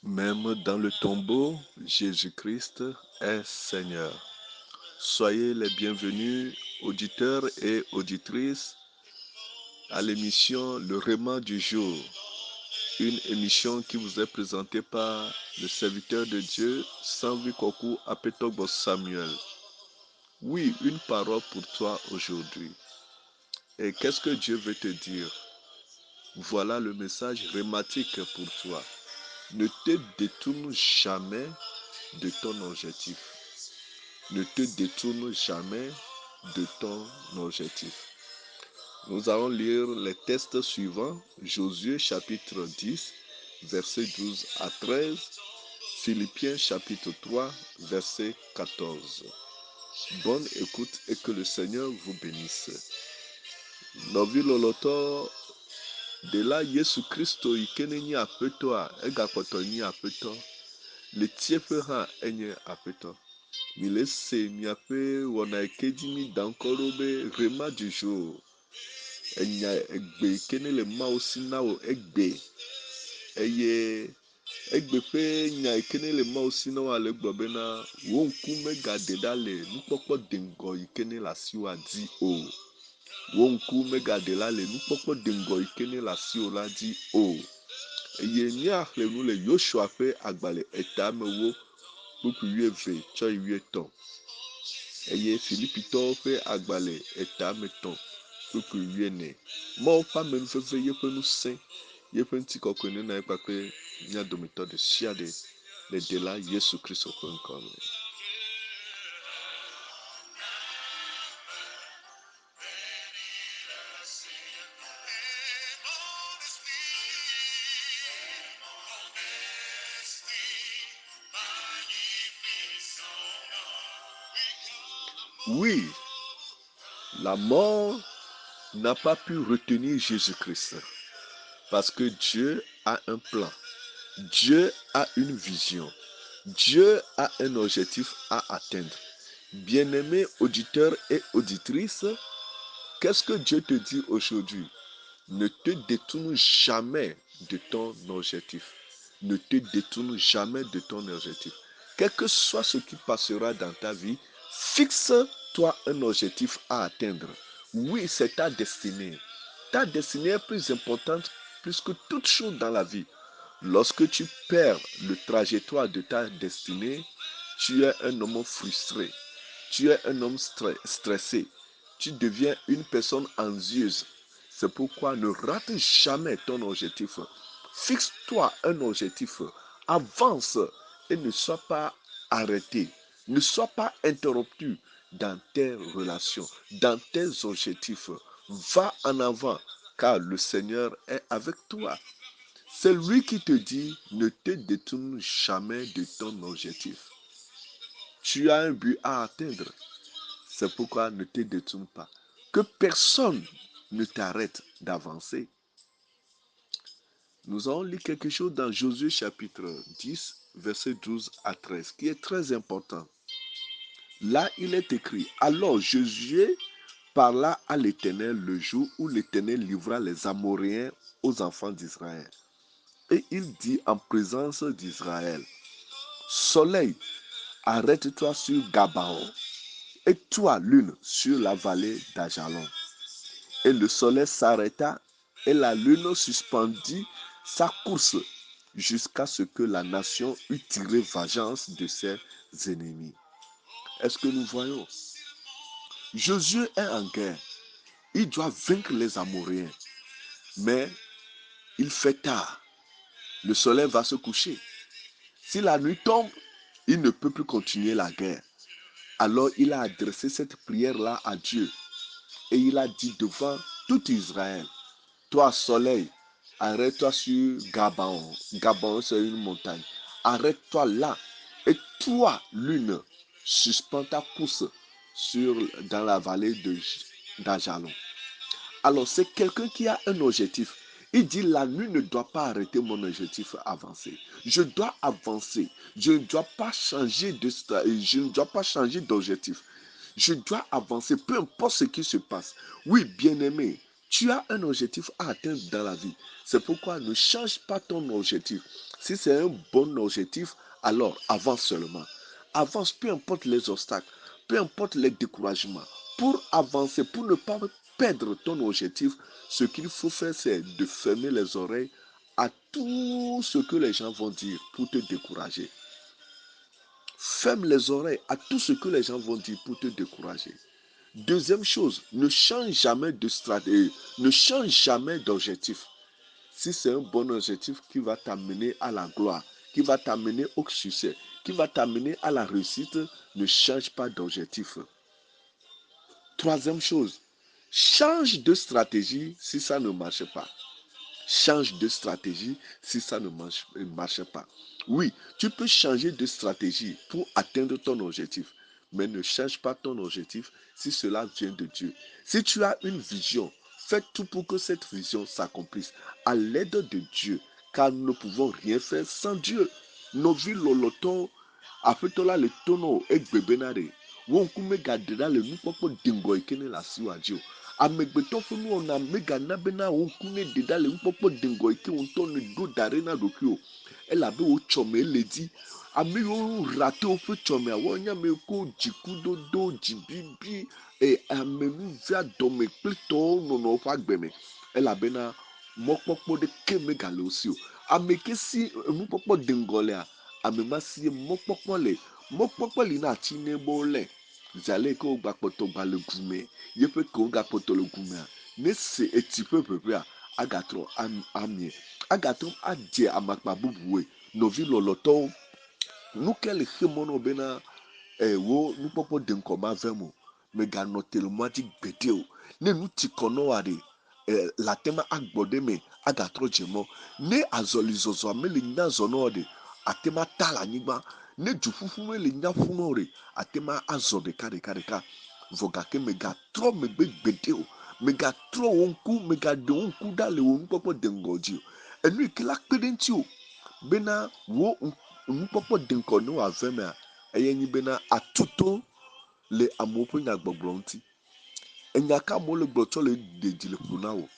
Même dans le tombeau, Jésus-Christ est Seigneur. Soyez les bienvenus, auditeurs et auditrices, à l'émission Le Réma du jour. Une émission qui vous est présentée par le serviteur de Dieu, Sanvi Koku Apetogbo Samuel. Oui, une parole pour toi aujourd'hui. Et qu'est-ce que Dieu veut te dire? Voilà le message rématique pour toi. Ne te détourne jamais de ton objectif. Ne te détourne jamais de ton objectif. Nous allons lire les textes suivants. Josué chapitre 10, versets 12 à 13. Philippiens chapitre 3, verset 14. Bonne écoute et que le Seigneur vous bénisse. Novi loloto de la Yesu Christo ikene nyi apeto a egakpoto nyi apeto. Le tiefe ha enye apeto. Mile se miape wona ekedimi dankoro be rema du jour. Enya egbe kene le mao sinawo egbe. Eye egbe ƒe nya ekene le mao sinawo ale gbobe na wo nkume gade da le nukpɔkpɔ dengo ikene la siwa di o. Wo nkume gade la le nukpɔkpɔ dengo ikene la siwo la di o. Eye miaxle nu le Yosua ƒe agbale etamewo kpukpu 12 tsɔ yi 13. Eye Filipitɔwo ƒe agbale etametɔ̃ kpukpu 14. Mawu ƒe amenuveve yeƒe ŋusẽ, yeƒe ŋutikɔkɔe nena ye kpakple mía dometɔ ɖe sia ɖe le Ɖela Yesu Kristo ƒe ŋkɔ me. Oui, la mort n'a pas pu retenir Jésus-Christ parce que Dieu a un plan. Dieu a une vision. Dieu a un objectif à atteindre. Bien-aimés auditeurs et auditrices, qu'est-ce que Dieu te dit aujourd'hui? Ne te détourne jamais de ton objectif. Ne te détourne jamais de ton objectif. Quel que soit ce qui passera dans ta vie, fixe-toi un objectif à atteindre. Oui, c'est ta destinée. Ta destinée est plus importante plus que toute chose dans la vie. Lorsque tu perds le trajectoire de ta destinée, tu es un homme frustré. Tu es un homme stressé. Tu deviens une personne anxieuse. C'est pourquoi ne rate jamais ton objectif. Fixe-toi un objectif. Avance et ne sois pas arrêté. Ne sois pas interrompu dans tes relations, dans tes objectifs. Va en avant car le Seigneur est avec toi. C'est lui qui te dit ne te détourne jamais de ton objectif. Tu as un but à atteindre. C'est pourquoi ne te détourne pas. Que personne ne t'arrête d'avancer. Nous allons lire quelque chose dans Josué chapitre 10, verset 12 à 13, qui est très important. Là, il est écrit, alors Josué parla à l'Éternel le jour où l'Éternel livra les Amoréens aux enfants d'Israël. Et il dit en présence d'Israël, Soleil, arrête-toi sur Gabaon, et toi, lune, sur la vallée d'Ajalon. Et le soleil s'arrêta, et la lune suspendit sa course, jusqu'à ce que la nation eût tiré vengeance de ses ennemis. Est-ce que nous voyons? Josué est en guerre. Il doit vaincre les Amoréens. Mais il fait tard. Le soleil va se coucher. Si la nuit tombe, il ne peut plus continuer la guerre. Alors il a adressé cette prière-là à Dieu. Et il a dit devant tout Israël, toi soleil, arrête-toi sur Gabaon. Gabaon, c'est une montagne. Arrête-toi là. Et toi, lune, suspends ta course dans la vallée d'Ajalon. Alors, c'est quelqu'un qui a un objectif. Il dit, la nuit ne doit pas arrêter mon objectif à avancer. Je dois avancer. Je ne dois pas changer d'objectif. Je dois avancer, peu importe ce qui se passe. Oui, bien-aimé, Tu as un objectif à atteindre dans la vie. C'est pourquoi ne change pas ton objectif. Si c'est un bon objectif, alors avance seulement. Avance, peu importe les obstacles, peu importe les découragements. Pour avancer, pour ne pas perdre ton objectif, ce qu'il faut faire, c'est de fermer les oreilles à tout ce que les gens vont dire pour te décourager. Ferme les oreilles à tout ce que les gens vont dire pour te décourager. Deuxième chose, ne change jamais de stratégie, ne change jamais d'objectif. Si c'est un bon objectif qui va t'amener à la gloire, qui va t'amener au succès, qui va t'amener à la réussite, ne change pas d'objectif. Troisième chose, change de stratégie si ça ne marche pas. Change de stratégie si ça ne marche pas. Oui, tu peux changer de stratégie pour atteindre ton objectif, mais ne change pas ton objectif si cela vient de Dieu. Si tu as une vision, fais tout pour que cette vision s'accomplisse à l'aide de Dieu, car nous ne pouvons rien faire sans Dieu. Nos vies loloto, afetola le tono et bebenare. Wonkume gadera le nupoko dingo ikene la siwadio. Amegbetɔ ƒe nuwɔna megana bena woku ne ɖeɖa le nukpɔkpɔ dengɔ yi ke ŋutɔ ne ɖo da ɖe na ɖokui o elabe wo tsɔme le dzi ame yiwo rate woƒe tsɔmea woanye ame yiwo ko dzikudodo dzibibi amenuvia dɔme kple tɔwo nɔnɔ woƒe agbeme elabena mɔkpɔkpɔ ɖeke megale wo si o. Ame ke si nukpɔkpɔ dengɔ lea ame ma si mɔkpɔkpɔ le. Mɔkpɔkpɔ li na ati ne bo le zale ke wo gbakpɔtɔ gba le gume yeƒe ke wo gakpɔtɔ le gumea ne se eti ƒe ʋeʋea agatrɔ amie agatrɔ adze amakpa bubue. Nɔvi lɔlɔtɔwo nu ke le xe mɔ na bena wo nukpɔkpɔ de ŋkɔ ma vem o meganɔ telemɔa dzi gbede o. Ne nu ti kɔ nɔ wa ɖe le ate ŋu agbɔ ɖe me agatrɔ dze mɔ. Ne azɔlizɔzɔa mele nya zɔ nɔ ɖe ate ŋu ata le anyigba. Ne dzoƒuƒu mele nya ƒu nɔ ɖe ate ŋu azɔ ɖeka. Vɔ gake megatrɔ megbe gbede o. Megatrɔ wo ŋku megaɖe wo ŋku ɖa le wo nukpɔkpɔ de ŋgɔ dzi o. Enu yi ke la kpe ɖe ŋuti o bena wo nukpɔkpɔ de ŋkɔ ne wòave mea eye nyi bena atuto le amewo ƒe nyagbɔgblɔ ŋuti. Enya ka amewo le gblɔ tsɔ le ɖe dzi le ƒo na wo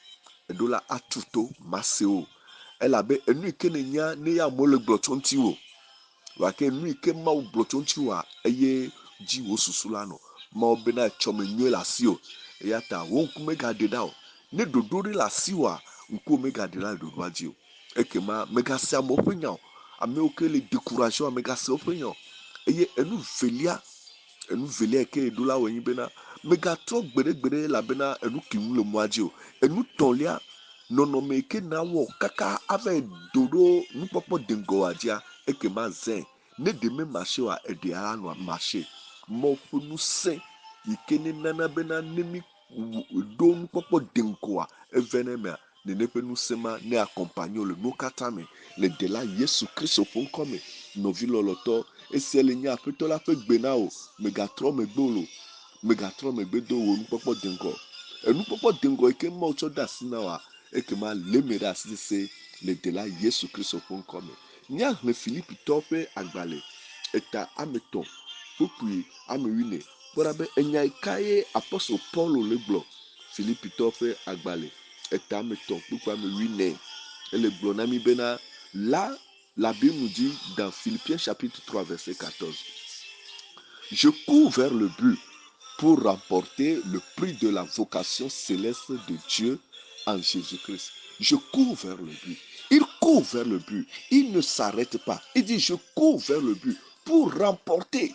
eɖo la atuto mase o elabe enu yi ke ne nya ne ya amewo le gblɔ tso ŋuti o gake enu yi ke Mawu gblɔ tso ŋuti woa eye dzi wo susu la nɔ. Mawu bena tsɔme nyuie le asi o eya ta wo ŋku megaɖe ɖa o. Ne ɖoɖo ɖe le asi oa ŋkuwo megaɖe ɖa le ɖoɖoa dzi o. Ekema megase amewo ƒe nya o. Amewo ke le découragé oa megase woƒe nya o. Eye enu velia yi ke ɖo la woe nye bena megatrɔ gbeɖegbeɖe elabena enu ke ŋu le mɔa dzi o. Enu tɔ̃lia nɔnɔme yi ke na wɔ kaka ava yi do ɖo nukpɔkpɔ de ŋgɔa dzia ekema zẽ ne ɖe me marche oa eɖe anɔ marche. Mawu ƒe ŋusẽ yi ke ne nana bena ne mi ɖo nukpɔkpɔ de ŋgɔa eve ne mea nene ƒe ŋusẽ ma ne accompagne le nuwo katã me le dela Yesu Kristo ƒe ŋkɔ me. Nɔvi lɔlɔtɔ esia le nye aƒetɔ la ƒe gbe na wo megatrɔ megbe o lo megatrɔ megbe do wo nukpɔkpɔ de ŋgɔ. Enukpɔkpɔ de ŋgɔ yi ke Mawu tsɔ de asi na woa ekema le me ɖe asi sese le dela Yesu Kristo ƒe ŋkɔ me. Míaxlẽ Filipitɔwo ƒe agbalẽ eta ame etɔ̃ kpukpui ame 8 kpɔɖa be enya yi kae apɔstol Paulo le gblɔ. Filipitɔwo ƒe agbalẽ eta ame etɔ̃ kpukpui ame 8 ele gblɔ na mi bena là la Bible nous dit dans Philippiens chapitre 3 verset 14 je cours vers le but pour remporter le prix de la vocation céleste de Dieu en Jésus-Christ. Je cours vers le but. Il court vers le but. Il ne s'arrête pas. Il dit, je cours vers le but pour remporter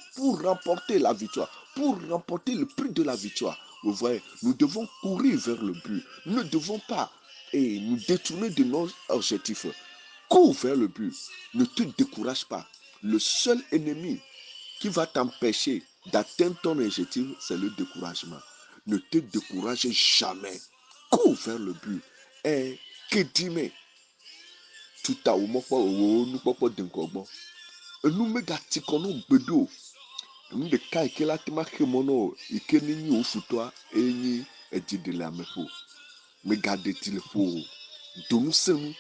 la victoire, pour remporter le prix de la victoire. Vous voyez, nous devons courir vers le but. Nous ne devons pas nous détourner de nos objectifs. Cours vers le but. Ne te décourage pas. Le seul ennemi qui va t'empêcher d'atteindre ton objectif, c'est le découragement. Ne te décourage jamais. Cours vers le but. Et que dis-moi, tout à l'heure, nous pouvons pas d'incogbo. Nous me gâti kono bedo. Nous de kai que la tema kemono, ike ni au futoa, et ni et de la mefo. Me garde til fo. Donu senu,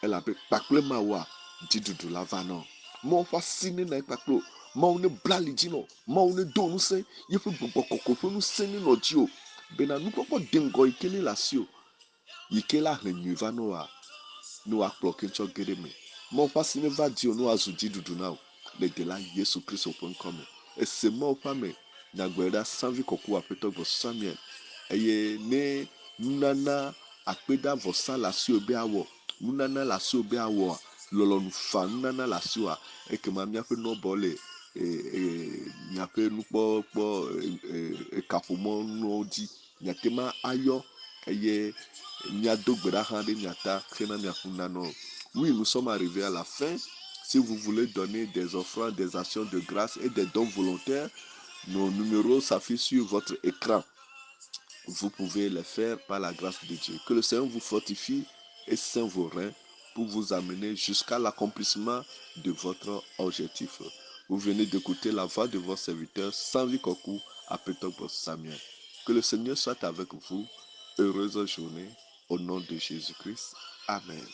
elle a pakle mawa, didu de la vano. Mon fasciné na paklo. Mawu ne bla li dzi nɔ mawu ne do ŋusẽ yeƒe gbɔgbɔ kɔkɔƒe ŋusẽ ne nɔ dzi o bena nukpɔkpɔ de ŋgɔ yi ke ne le asi o yi ke la he nyui va no wa ne woakplɔ ke tsɔ ge ɖe me. Mawo ƒe asi neva di o ne woazu dziɖuɖu na o le dela Yesu Kristo ƒe ŋkɔ me. Ese mawo ƒe ame nyagblɔɖila Savi Kɔku Aƒetɔ Gbɔ Samuel eye ne nunana akpedavɔsa le asiwò be awɔ, nunana le asiwò be awɔa, lɔlɔ̃nu fa nunana le asiwòa, ekema míaƒe nɔbɔ le miaƒe nukpɔkpɔ kaƒomɔ nuwo dzi miate ma ayɔ eye miado gbe ɖa hã ɖe miata hena miaƒe nunanawo. Oui, nous sommes arrivés à la fin. Si vous voulez donner des offrandes, des actions de grâce et des dons volontaires, nos numéros s'affichent sur votre écran. Vous pouvez les faire par la grâce de Dieu. Que le Seigneur vous fortifie et saint vos reins pour vous amener jusqu'à l'accomplissement de votre objectif. Vous venez d'écouter la voix de votre serviteur, Savi Kɔku Aƒetɔ Gbɔ Samuel. Que le Seigneur soit avec vous. Heureuse journée au nom de Jésus-Christ. Amen.